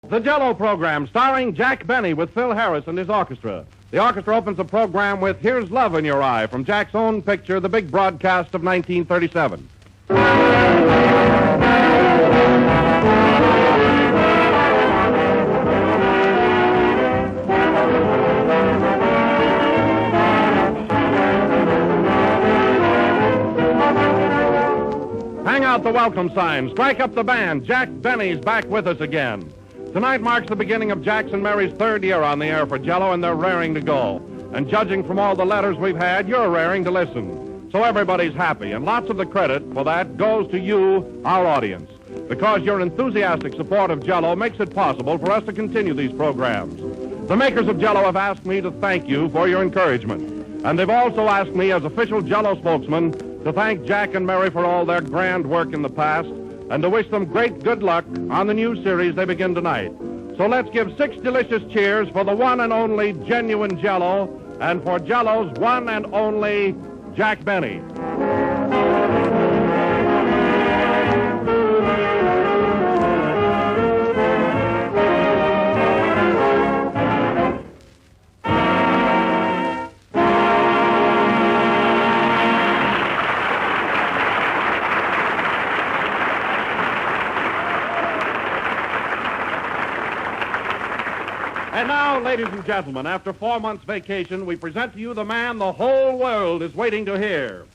The Jell-O program, starring Jack Benny with Phil Harris and his orchestra. The orchestra opens the program with Here's Love in Your Eye from Jack's own picture, The Big Broadcast of 1937. Hang out the welcome sign, strike up the band. Jack Benny's back with us again. Tonight marks the beginning of Jack's and Mary's third year on the air for Jell-O, and they're raring to go. And judging from all the letters we've had, you're raring to listen. So everybody's happy, and lots of the credit for that goes to you, our audience, because your enthusiastic support of Jell-O makes it possible for us to continue these programs. The makers of Jell-O have asked me to thank you for your encouragement, and they've also asked me as official Jell-O spokesman to thank Jack and Mary for all their grand work in the past, and to wish them great good luck on the new series they begin tonight. So let's give 6 delicious cheers for the one and only genuine Jell-O, and for Jell-O's one and only Jack Benny. And now, ladies and gentlemen, after 4 months' vacation, we present to you the man the whole world is waiting to hear.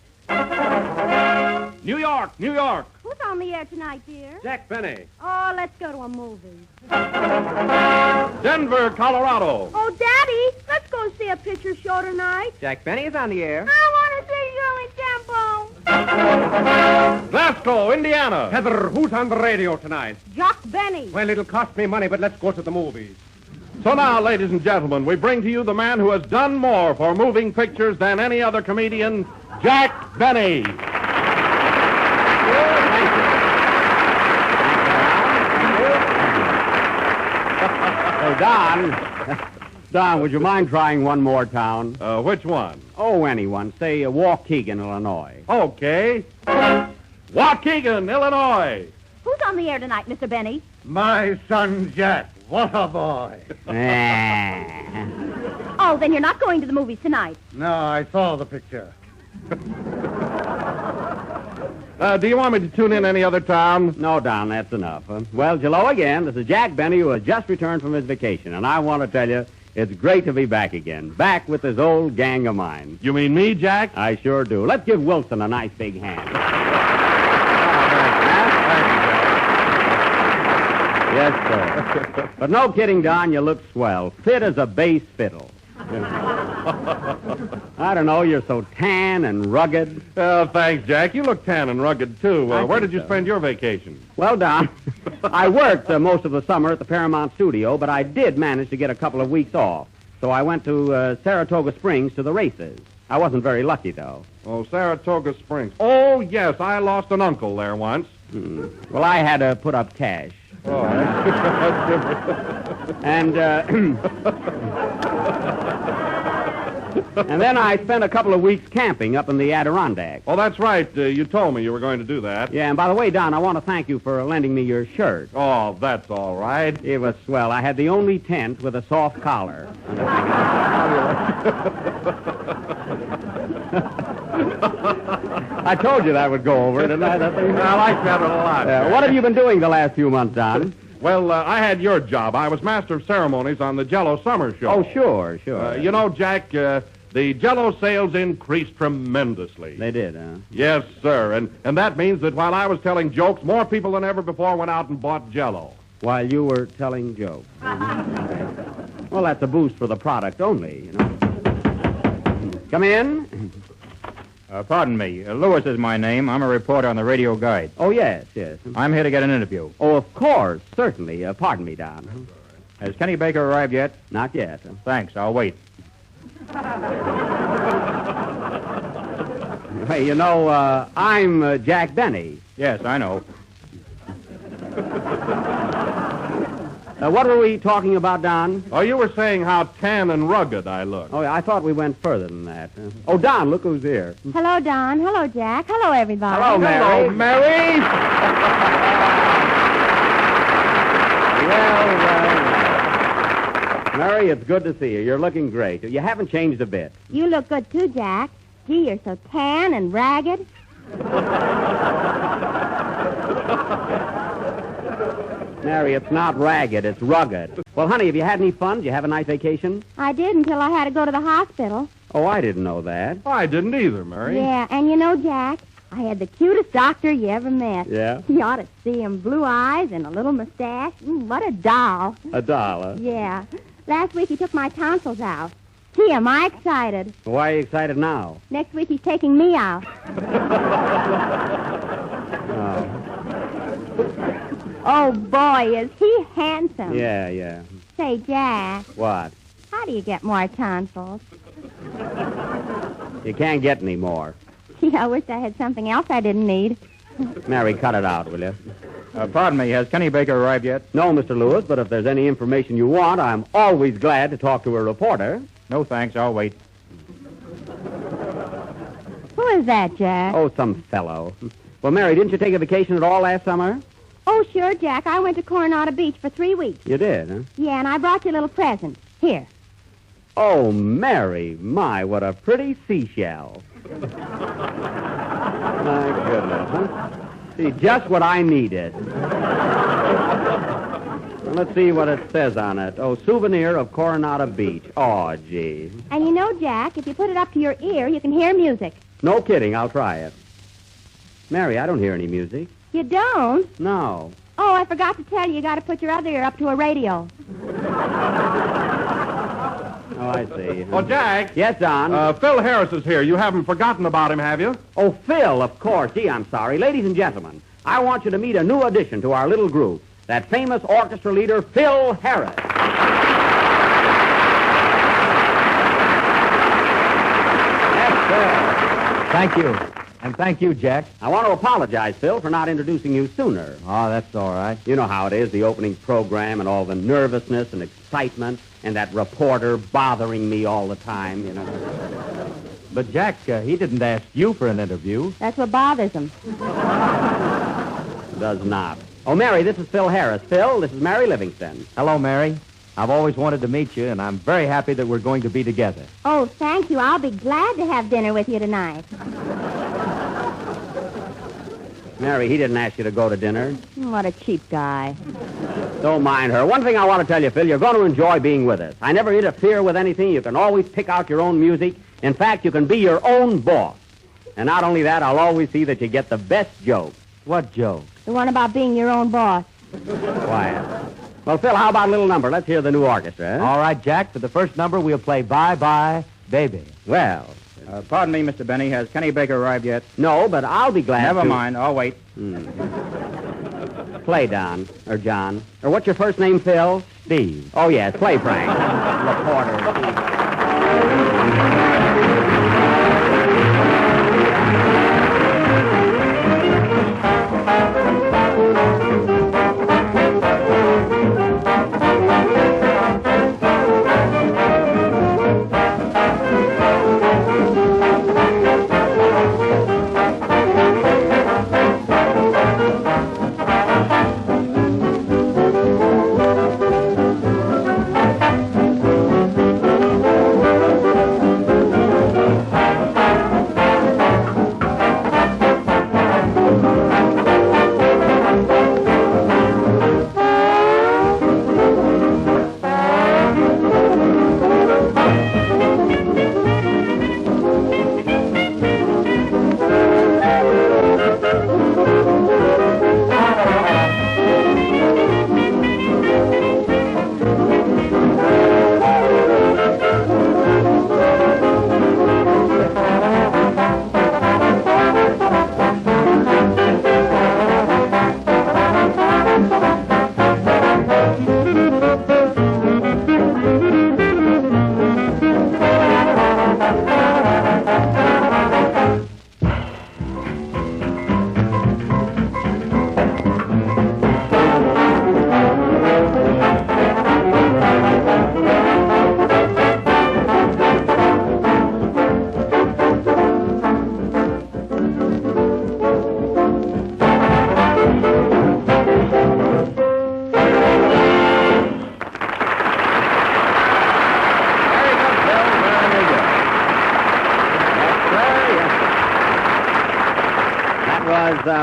New York, New York. Who's on the air tonight, dear? Jack Benny. Oh, let's go to a movie. Denver, Colorado. Oh, Daddy, let's go see a picture show tonight. Jack Benny is on the air. I want to see Shirley Temple. Glasgow, Indiana. Heather, who's on the radio tonight? Jack Benny. Well, it'll cost me money, but let's go to the movies. So now, ladies and gentlemen, we bring to you the man who has done more for moving pictures than any other comedian, Jack Benny. Hey, Don, would you mind trying one more town? Which one? Oh, anyone. Say Waukegan, Illinois. Okay. Waukegan, Illinois. Who's on the air tonight, Mr. Benny? My son, Jack. What a boy. Oh, then you're not going to the movies tonight. No, I saw the picture. Do you want me to tune in any other town? No, Don, that's enough. Well, Jell-O again. This is Jack Benny, who has just returned from his vacation. And I want to tell you, it's great to be back again. Back with this old gang of mine. You mean me, Jack? I sure do. Let's give Wilson a nice big hand. Yes, sir. But no kidding, Don, you look swell. Fit as a bass fiddle. I don't know, you're so tan and rugged. Oh, thanks, Jack. You look tan and rugged, too. Where did you spend your vacation? Well, Don, I worked most of the summer at the Paramount studio, but I did manage to get a couple of weeks off. So I went to Saratoga Springs to the races. I wasn't very lucky, though. Oh, Saratoga Springs. Oh, yes, I lost an uncle there once. Well, I had to put up cash. Oh, that's different. And then I spent a couple of weeks camping up in the Adirondack. Oh, that's right. You told me you were going to do that. Yeah, and by the way, Don, I want to thank you for lending me your shirt. Oh, that's all right. It was swell. I had the only tent with a soft collar. I told you that would go over, didn't I? I like that a lot. What have you been doing the last few months, Don? Well, I had your job. I was master of ceremonies on the Jell-O summer show. Oh, sure. You know, Jack, the Jell-O sales increased tremendously. They did, huh? Yes, sir. And that means that while I was telling jokes, more people than ever before went out and bought Jell-O. While you were telling jokes. Okay. Well, that's a boost for the product only, you know. Come in. Pardon me. Lewis is my name. I'm a reporter on the Radio Guide. Oh, yes. I'm here to get an interview. Oh, of course. Certainly. Pardon me, Don. Has Kenny Baker arrived yet? Not yet. Thanks. I'll wait. Hey, you know, I'm Jack Benny. Yes, I know. What were we talking about, Don? Oh, you were saying how tan and rugged I look. Oh, I thought we went further than that. Oh, Don, look who's here. Hello, Don. Hello, Jack. Hello, everybody. Hello, Mary. Hello, Mary. Well, Mary, it's good to see you. You're looking great. You haven't changed a bit. You look good, too, Jack. Gee, you're so tan and ragged. Mary, it's not ragged, it's rugged. Well, honey, have you had any fun? Did you have a nice vacation? I did until I had to go to the hospital. Oh, I didn't know that. I didn't either, Mary. Yeah, and you know, Jack, I had the cutest doctor you ever met. Yeah? You ought to see him. Blue eyes and a little mustache. What a doll. A dollar. Yeah. Last week he took my tonsils out. Gee, am I excited. Why are you excited now? Next week he's taking me out. Oh. Oh, boy, is he handsome. Yeah. Say, Jack, What? how do you get more tonsils? You can't get any more. Gee, I wish I had something else I didn't need. Mary, cut it out, will you? Pardon me, has Kenny Baker arrived yet? No, Mr. Lewis, but if there's any information you want, I'm always glad to talk to a reporter. No, thanks. I'll wait. Who is that, Jack? Oh, some fellow. Well, Mary, didn't you take a vacation at all last summer? Oh, sure, Jack. I went to Coronado Beach for 3 weeks. You did, huh? Yeah, and I brought you a little present. Here. Oh, Mary, my, what a pretty seashell. My goodness, huh? See, just what I needed. Well, let's see what it says on it. Oh, souvenir of Coronado Beach. Oh, gee. And you know, Jack, if you put it up to your ear, you can hear music. No kidding, I'll try it. Mary, I don't hear any music. You don't? No. Oh, I forgot to tell you, you got to put your other ear up to a radio. Oh, I see. Oh, Jack. Yes, Don? Phil Harris is here. You haven't forgotten about him, have you? Oh, Phil, of course. Gee, I'm sorry. Ladies and gentlemen, I want you to meet a new addition to our little group, that famous orchestra leader, Phil Harris. Yes, sir. Thank you. And thank you, Jack. I want to apologize, Phil, for not introducing you sooner. Oh, that's all right. You know how it is, the opening program and all the nervousness and excitement and that reporter bothering me all the time, you know. But, Jack, he didn't ask you for an interview. That's what bothers him. Does not. Oh, Mary, this is Phil Harris. Phil, this is Mary Livingston. Hello, Mary. I've always wanted to meet you, and I'm very happy that we're going to be together. Oh, thank you. I'll be glad to have dinner with you tonight. Mary, he didn't ask you to go to dinner. What a cheap guy. Don't mind her. One thing I want to tell you, Phil, you're going to enjoy being with us. I never interfere with anything. You can always pick out your own music. In fact, you can be your own boss. And not only that, I'll always see that you get the best jokes. What joke? The one about being your own boss. Quiet. Well, Phil, how about a little number? Let's hear the new orchestra. Huh? All right, Jack, for the first number, we'll play Bye Bye Baby. Well, Pardon me, Mr. Benny, has Kenny Baker arrived yet? no, but I'll be glad Never to... mind, I'll wait. Play, Don, or John. Or what's your first name, Phil? Steve. Oh, yes, play, Frank. Reporter.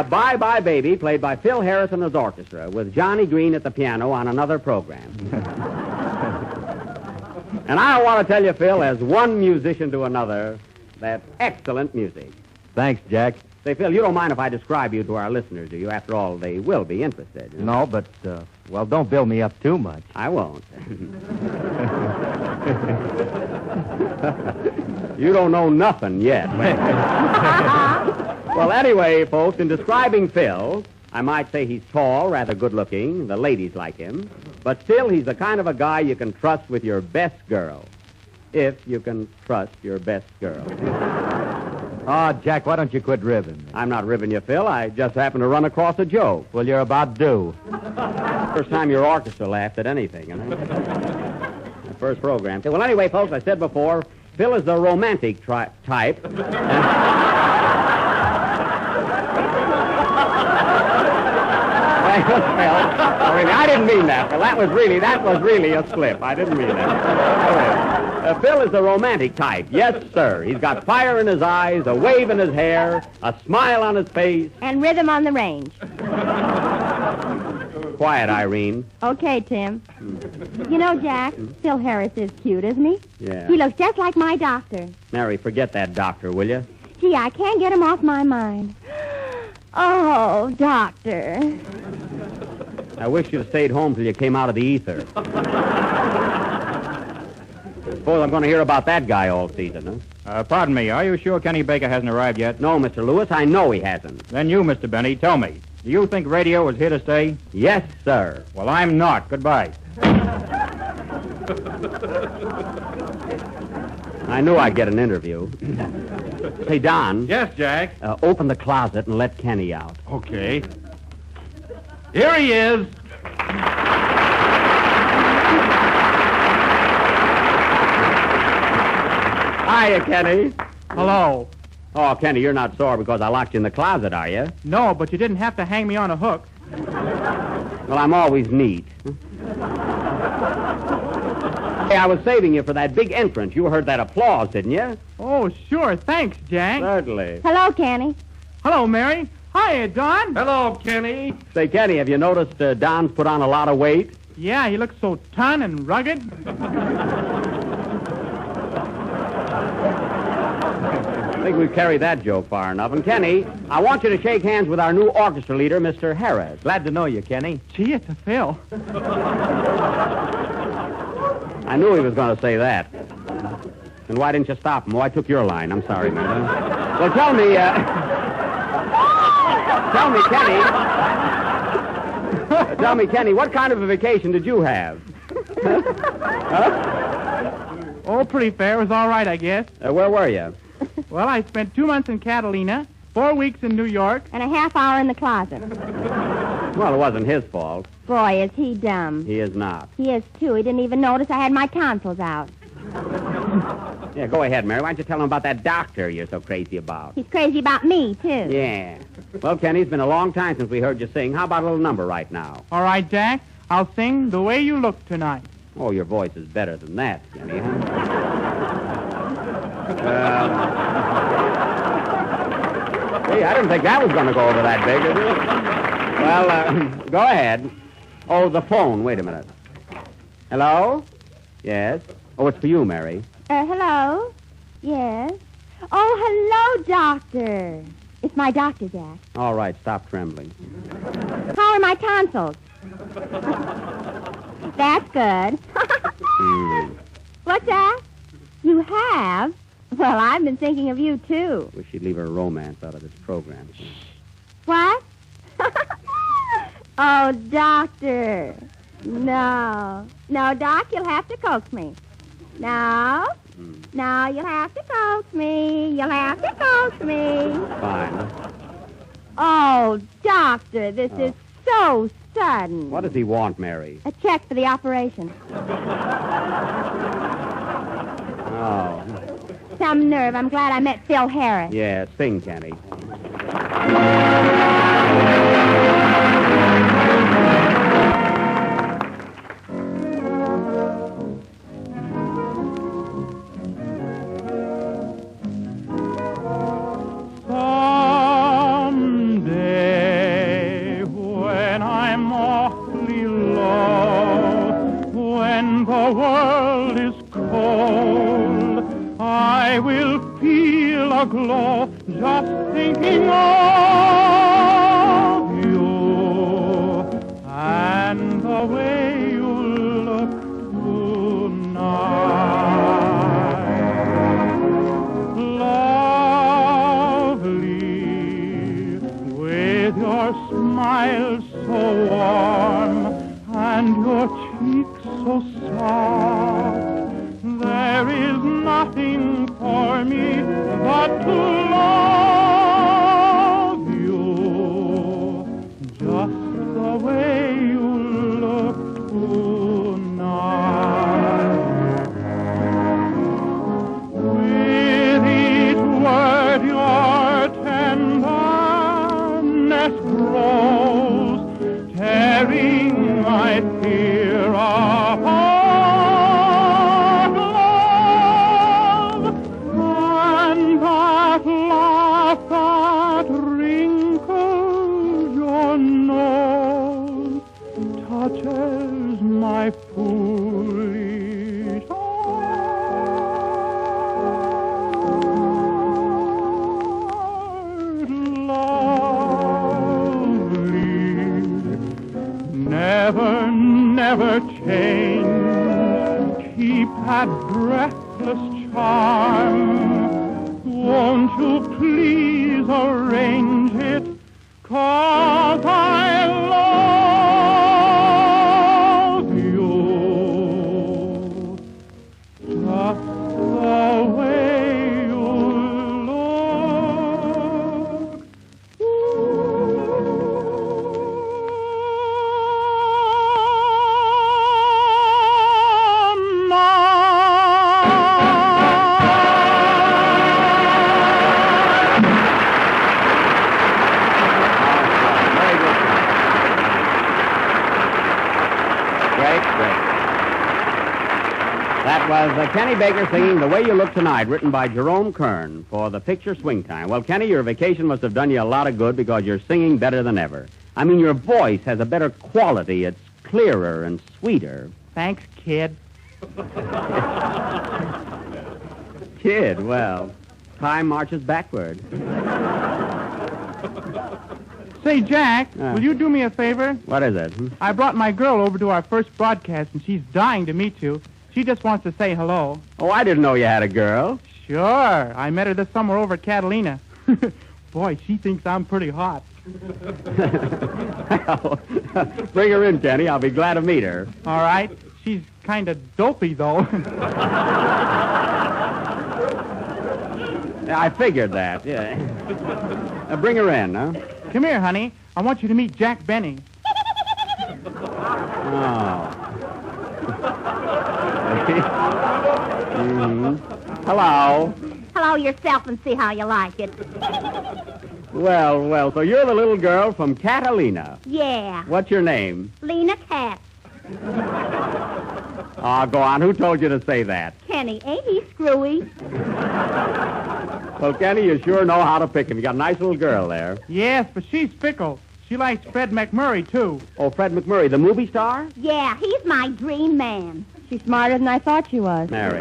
Bye Bye Baby, played by Phil Harris and his orchestra, with Johnny Green at the piano on another program. And I want to tell you, Phil, as one musician to another, that's excellent music. Thanks, Jack. Say, Phil, you don't mind if I describe you to our listeners, do you? After all, they will be interested. No, but, well, don't build me up too much. I won't. You don't know nothing yet. Well, anyway, folks, in describing Phil, I might say he's tall, rather good-looking. The ladies like him. But still, he's the kind of a guy you can trust with your best girl. If you can trust your best girl. Oh, Jack, why don't you quit ribbing? I'm not ribbing you, Phil. I just happened to run across a joke. Well, you're about due. First time your orchestra laughed at anything, you know? The first program. Well, anyway, folks, I said before, Phil is the romantic type. Well, really, I didn't mean that. Well, that was really a slip. I didn't mean that. Phil is the romantic type. Yes, sir. He's got fire in his eyes, a wave in his hair, a smile on his face. And rhythm on the range. Quiet, Irene. Okay, Tim. You know, Jack, Phil Harris is cute, isn't he? Yeah. He looks just like my doctor. Mary, forget that doctor, will you? Gee, I can't get him off my mind. Oh, doctor. I wish you'd stayed home till you came out of the ether. Suppose I'm going to hear about that guy all season, huh? Pardon me, are you sure Kenny Baker hasn't arrived yet? No, Mr. Lewis, I know he hasn't. Then you, Mr. Benny, tell me. Do you think radio is here to stay? Yes, sir. Well, I'm not. Goodbye. I knew I'd get an interview. Hey, Don. Yes, Jack. Open the closet and let Kenny out. Okay. Here he is. Hiya, Kenny. Hello. Oh, Kenny, you're not sore because I locked you in the closet, are you? No, but you didn't have to hang me on a hook. Well, I'm always neat. Hey, I was saving you for that big entrance. You heard that applause, didn't you? Oh, sure. Thanks, Jack. Certainly. Hello, Kenny. Hello, Mary. Hiya, Don. Hello, Kenny. Say, Kenny, have you noticed Don's put on a lot of weight? Yeah, he looks so ton and rugged. I think we've carried that joke far enough. And, Kenny, I want you to shake hands with our new orchestra leader, Mr. Harris. Glad to know you, Kenny. Gee, it's a Phil. I knew he was going to say that. And why didn't you stop him? Oh, I took your line. I'm sorry, man. Well, tell me, Kenny, what kind of a vacation did you have? Oh, pretty fair. It was all right, I guess. Where were you? Well, I spent 2 months in Catalina, 4 weeks in New York. And a half hour in the closet. Well, it wasn't his fault. Boy, is he dumb. He is not. He is, too. He didn't even notice I had my tonsils out. Yeah, go ahead, Mary. Why don't you tell him about that doctor you're so crazy about? He's crazy about me, too. Yeah. Well, Kenny, it's been a long time since we heard you sing. How about a little number right now? All right, Jack. I'll sing The Way You Look Tonight. Oh, your voice is better than that, Kenny, huh? Hey, I didn't think that was going to go over that big, did it? Well, go ahead. Oh, the phone. Wait a minute. Hello? Yes? Oh, it's for you, Mary. Hello? Yes? Oh, hello, doctor. It's my doctor, Jack. All right, stop trembling. How are my tonsils? That's good. What's that? You have? Well, I've been thinking of you, too. Wish you'd leave her romance out of this program. What? Oh, doctor. No. No, Doc, you'll have to coax me. No. No, you'll have to coax me. You'll have to coax me. Fine. Oh, doctor, this is so sudden. What does he want, Mary? A check for the operation. Oh. Some nerve. I'm glad I met Phil Harris. Yeah, sing, Kenny. softly low. When the world is cold, I will feel a glow just thinking of you and the way you look tonight. Lovely, with your smile so warm and your cheeks so soft, there is nothing for me but to love you just the way you look tonight. With each word your tenderness grows, tearing my fear apart, love, and that laugh that wrinkles your nose touches my foolish heart. Lovely, never, never change. Keep that breathless charm. Won't you please arrange it? 'Cause I love you just the way you look That was Kenny Baker singing The Way You Look Tonight, written by Jerome Kern for the picture Swing Time. Well, Kenny, your vacation must have done you a lot of good because you're singing better than ever. I mean, your voice has a better quality. It's clearer and sweeter. Thanks, kid. Kid, well, time marches backward. Say, Jack, will you do me a favor? What is it? I brought my girl over to our first broadcast, and she's dying to meet you. She just wants to say hello. Oh, I didn't know you had a girl. Sure. I met her this summer over at Catalina. Boy, she thinks I'm pretty hot. Bring her in, Kenny. I'll be glad to meet her. All right. She's kind of dopey, though. I figured that, yeah. Bring her in, huh? Come here, honey. I want you to meet Jack Benny. Oh. Hello. Hello yourself and see how you like it. Well, so you're the little girl from Catalina. Yeah. What's your name? Lena Katz. Oh, go on. Who told you to say that? Kenny, ain't he screwy? Well, Kenny, you sure know how to pick him. You got a nice little girl there. Yes, but she's fickle. She likes Fred McMurray, too. Oh, Fred McMurray, the movie star? Yeah, he's my dream man. She's smarter than I thought she was. Mary.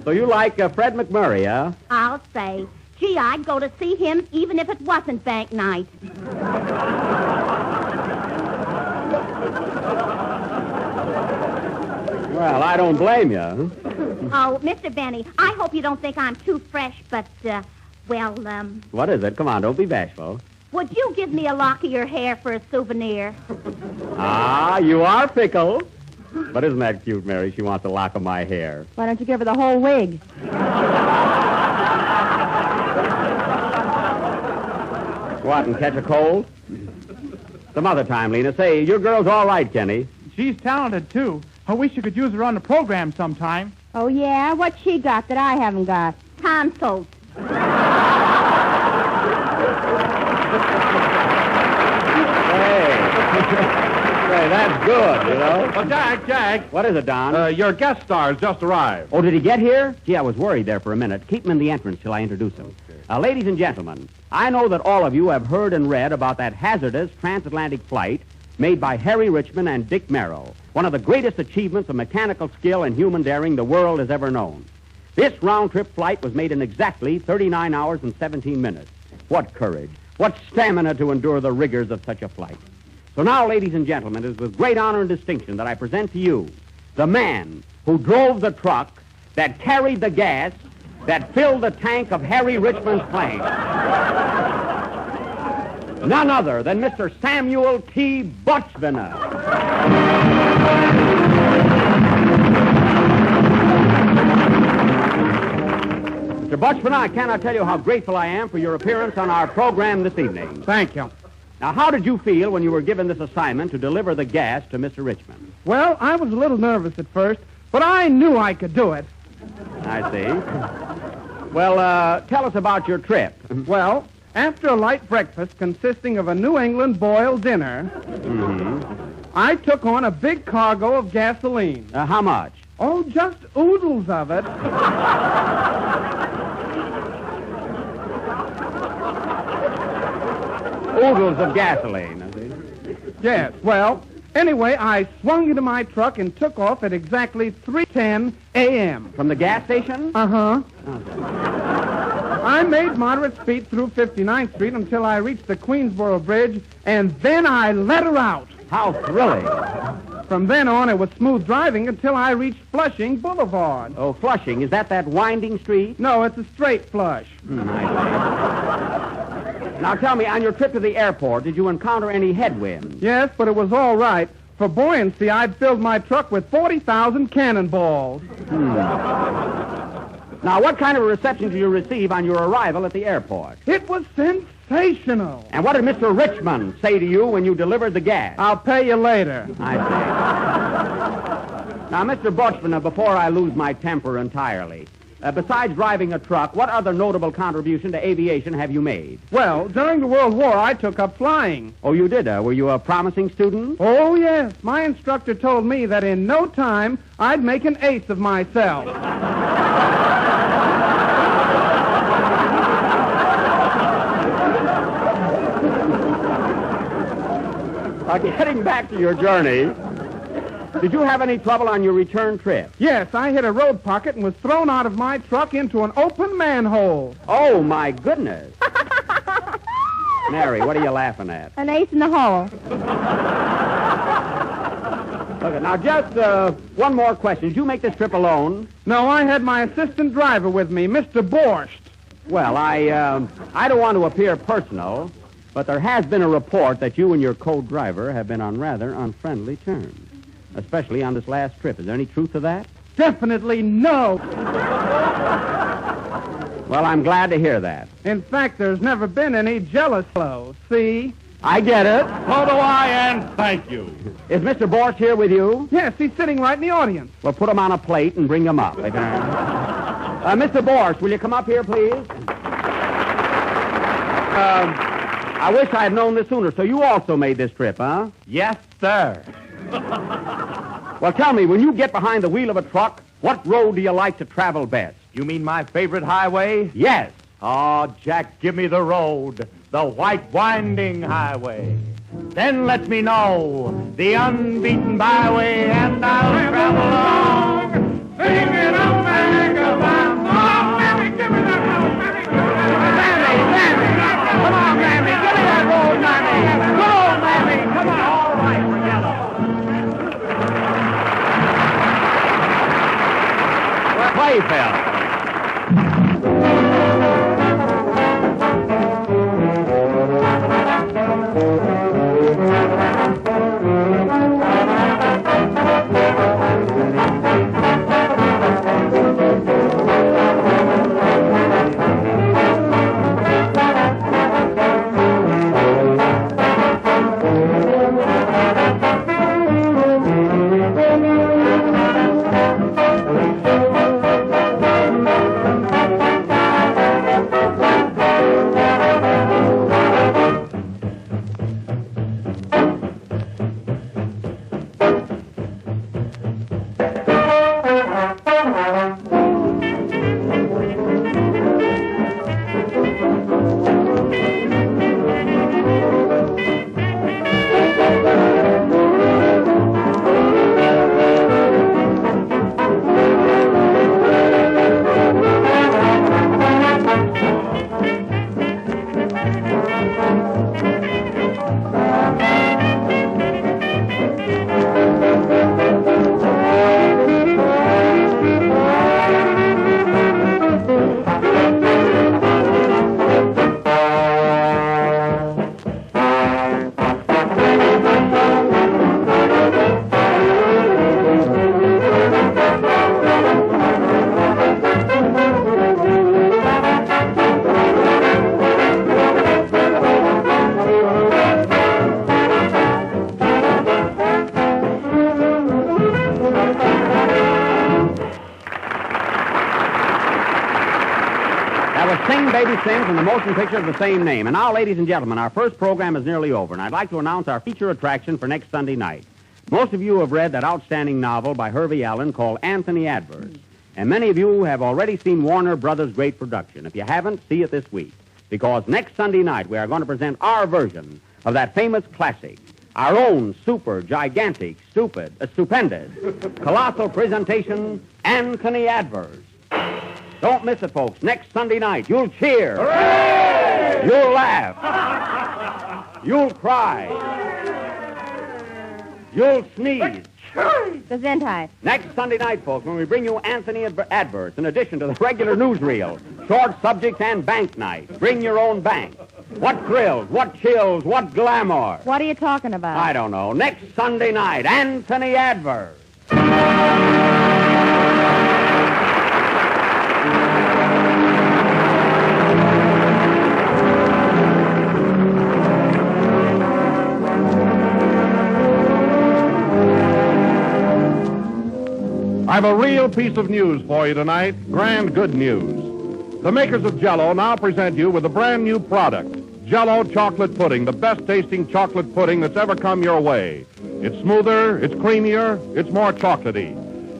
So you like Fred McMurray, huh? I'll say. Gee, I'd go to see him even if it wasn't bank night. Well, I don't blame you. Oh, Mr. Benny, I hope you don't think I'm too fresh, but, What is it? Come on, don't be bashful. would you give me a lock of your hair for a souvenir? Ah, you are fickle. But isn't that cute, Mary? She wants a lock of my hair. Why don't you give her the whole wig? What, and catch a cold? Some other time, Lena. Say, your girl's all right, Kenny. She's talented, too. I wish you could use her on the program sometime. Oh, yeah? What's she got that I haven't got? Tonsils. Hey. Say, that's good, you know. Well, Jack. What is it, Don? Your guest stars just arrived. Oh, did he get here? Gee, I was worried there for a minute. Keep him in the entrance till I introduce him. Ladies and gentlemen, I know that all of you have heard and read about that hazardous transatlantic flight made by Harry Richmond and Dick Merrill, one of the greatest achievements of mechanical skill and human daring the world has ever known. This round-trip flight was made in exactly 39 hours and 17 minutes. What courage, what stamina to endure the rigors of such a flight. So now, ladies and gentlemen, it is with great honor and distinction that I present to you the man who drove the truck that carried the gas that filled the tank of Harry Richmond's plane. None other than Mr. Samuel T. Butchviner. Mr. Butchviner, I cannot tell you how grateful I am for your appearance on our program this evening. Thank you. Now, how did you feel when you were given this assignment to deliver the gas to Mr. Richmond? Well, I was a little nervous at first, but I knew I could do it. I see. Well, tell us about your trip. Well, after a light breakfast consisting of a New England boiled dinner, I took on a big cargo of gasoline. How much? Oh, just oodles of it. Oodles of gasoline. Yes, well, anyway, I swung into my truck and took off at exactly 3:10 a.m. From the gas station? Uh-huh. I made moderate speed through 59th Street until I reached the Queensboro Bridge, and then I let her out. How thrilling. From then on, it was smooth driving until I reached Flushing Boulevard. Oh, Flushing. Is that winding street? No, it's a straight flush. I see. Now, tell me, on your trip to the airport, did you encounter any headwinds? Yes, but it was all right. For buoyancy, I'd filled my truck with 40,000 cannonballs. Now, what kind of a reception did you receive on your arrival at the airport? It was sensational. And what did Mr. Richmond say to you when you delivered the gas? I'll pay you later. I see. Now, Mr. Butchviner, before I lose my temper entirely, besides driving a truck, what other notable contribution to aviation have you made? Well, during the World War, I took up flying. Oh, you did? Were you a promising student? Oh, yes. My instructor told me that in no time, I'd make an ace of myself. Getting back to your journey, did you have any trouble on your return trip? Yes, I hit a road pocket and was thrown out of my truck into an open manhole. Oh, my goodness. Mary, what are you laughing at? An ace in the hole. Okay, now, just one more question. Did you make this trip alone? No, I had my assistant driver with me, Mr. Borscht. Well, I don't want to appear personal, but there has been a report that you and your co-driver have been on rather unfriendly terms, especially on this last trip. Is there any truth to that? Definitely no. Well, I'm glad to hear that. In fact, there's never been any jealous flow. See? I get it. So do I, and thank you. Is Mr. Borscht here with you? Yes, he's sitting right in the audience. Well, put him on a plate and bring him up. Mr. Borscht, will you come up here, please? I wish I had known this sooner. So you also made this trip, huh? Yes, sir. Well, tell me, when you get behind the wheel of a truck, what road do you like to travel best? You mean my favorite highway? Yes. Oh, Jack, give me the road, the white winding highway. Then let me know the unbeaten byway, and I'll travel along, singing a vagabond song. Mammy, give me that road, Mammy. Mammy, come on, Mammy, give me that road, Mammy. Come on, Mammy, come on. All right, we're yellow. Play, Phil. Sing Baby Sing from the motion picture of the same name. And now, ladies and gentlemen, our first program is nearly over, and I'd like to announce our feature attraction for next Sunday night. Most of you have read that outstanding novel by Hervey Allen called Anthony Adverse. And many of you have already seen Warner Brothers' great production. If you haven't, see it this week. Because next Sunday night, we are going to present our version of that famous classic. Our own super, gigantic, stupendous, colossal presentation, Anthony Adverse. Don't miss it, folks. Next Sunday night, you'll cheer. Hooray! You'll laugh. You'll cry. You'll sneeze. Gesundheit. Next Sunday night, folks, when we bring you Anthony Adverse, in addition to the regular newsreel, short subjects, and bank night. Bring your own bank. What thrills, what chills, what glamour. What are you talking about? I don't know. Next Sunday night, Anthony Adverse. I've a real piece of news for you tonight. Grand good news. The makers of Jell-O now present you with a brand new product. Jell-O chocolate pudding, the best tasting chocolate pudding that's ever come your way. It's smoother, it's creamier, it's more chocolatey.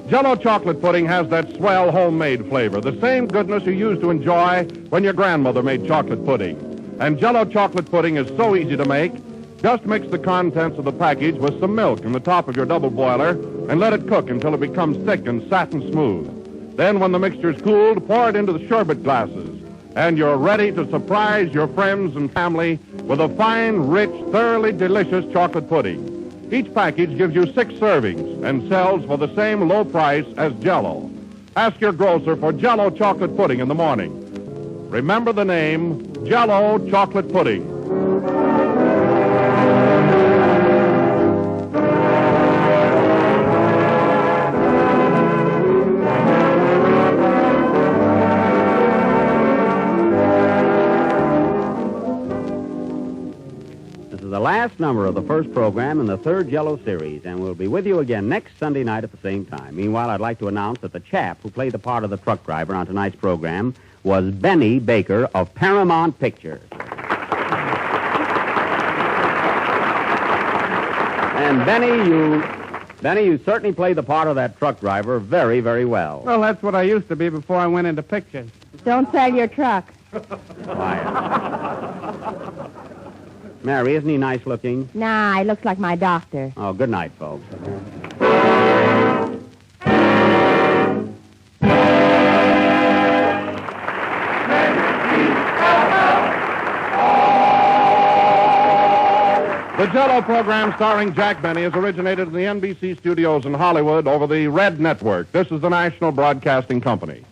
Jell-O chocolate pudding has that swell homemade flavor, the same goodness you used to enjoy when your grandmother made chocolate pudding. And Jell-O chocolate pudding is so easy to make. Just mix the contents of the package with some milk in the top of your double boiler and let it cook until it becomes thick and satin smooth. Then when the mixture's cooled, pour it into the sherbet glasses. And you're ready to surprise your friends and family with a fine, rich, thoroughly delicious chocolate pudding. Each package gives you 6 servings and sells for the same low price as Jell-O. Ask your grocer for Jell-O chocolate pudding in the morning. Remember the name, Jell-O chocolate pudding. The last number of the first program in the third Jell-O series, and we'll be with you again next Sunday night at the same time. Meanwhile, I'd like to announce that the chap who played the part of the truck driver on tonight's program was Benny Baker of Paramount Pictures. And Benny, you certainly played the part of that truck driver very, very well. Well, that's what I used to be before I went into pictures. Don't sell your truck. Quiet. Mary, isn't he nice looking? Nah, he looks like my doctor. Oh, good night, folks. The Jell-O program starring Jack Benny has originated in the NBC studios in Hollywood over the Red Network. This is the National Broadcasting Company.